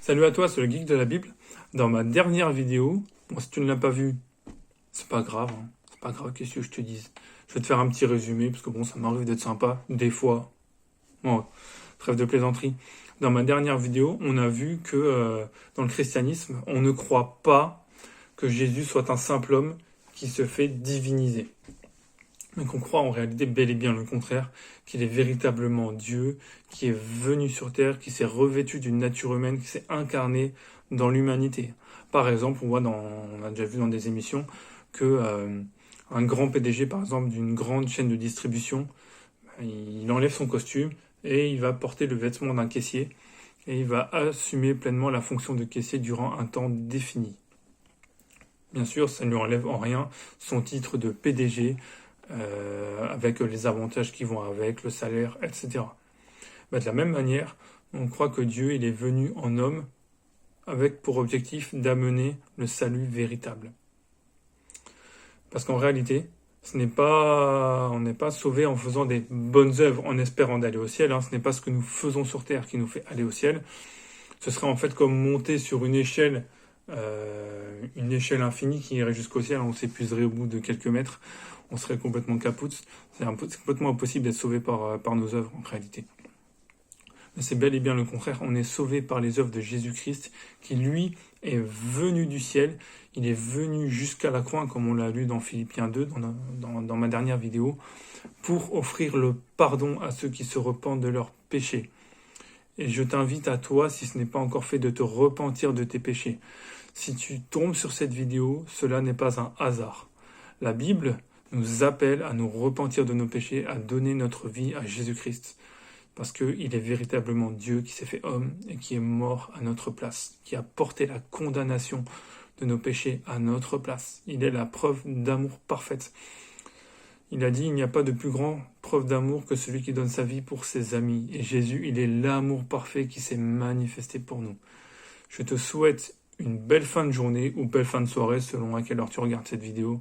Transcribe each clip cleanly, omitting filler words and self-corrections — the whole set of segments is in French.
Salut à toi, c'est le geek de la Bible. Dans ma dernière vidéo, bon, si tu ne l'as pas vue, c'est pas grave, hein. C'est pas grave, qu'est-ce que je te dise. Je vais te faire un petit résumé, parce que bon, ça m'arrive d'être sympa, des fois. Bon, trêve de plaisanterie. Dans ma dernière vidéo, on a vu que dans le christianisme, on ne croit pas que Jésus soit un simple homme qui se fait diviniser. Mais qu'on croit en réalité bel et bien le contraire, qu'il est véritablement Dieu, qui est venu sur terre, qui s'est revêtu d'une nature humaine, qui s'est incarné dans l'humanité. Par exemple, on a déjà vu dans des émissions que un grand PDG, par exemple, d'une grande chaîne de distribution, il enlève son costume et il va porter le vêtement d'un caissier et il va assumer pleinement la fonction de caissier durant un temps défini. Bien sûr, ça ne lui enlève en rien son titre de PDG, avec les avantages qui vont avec, le salaire, etc. Mais de la même manière, on croit que Dieu il est venu en homme avec pour objectif d'amener le salut véritable. Parce qu'en réalité, on n'est pas sauvé en faisant des bonnes œuvres, en espérant d'aller au ciel. Ce n'est pas ce que nous faisons sur terre qui nous fait aller au ciel. Ce serait en fait comme monter sur une échelle infinie qui irait jusqu'au ciel. On s'épuiserait au bout de quelques mètres. On serait complètement capoute. C'est complètement impossible d'être sauvé par nos œuvres en réalité. Mais c'est bel et bien le contraire. On est sauvé par les œuvres de Jésus-Christ qui, lui, est venu du ciel. Il est venu jusqu'à la croix, comme on l'a lu dans Philippiens 2, dans ma dernière vidéo, pour offrir le pardon à ceux qui se repentent de leurs péchés. Et je t'invite à toi, si ce n'est pas encore fait, de te repentir de tes péchés. Si tu tombes sur cette vidéo, cela n'est pas un hasard. La Bible nous appelle à nous repentir de nos péchés, à donner notre vie à Jésus-Christ. Parce qu'il est véritablement Dieu qui s'est fait homme et qui est mort à notre place, qui a porté la condamnation de nos péchés à notre place. Il est la preuve d'amour parfaite. Il a dit, il n'y a pas de plus grande preuve d'amour que celui qui donne sa vie pour ses amis. Et Jésus, il est l'amour parfait qui s'est manifesté pour nous. Je te souhaite une belle fin de journée ou belle fin de soirée selon à quelle heure tu regardes cette vidéo.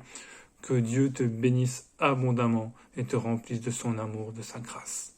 Que Dieu te bénisse abondamment et te remplisse de son amour, de sa grâce.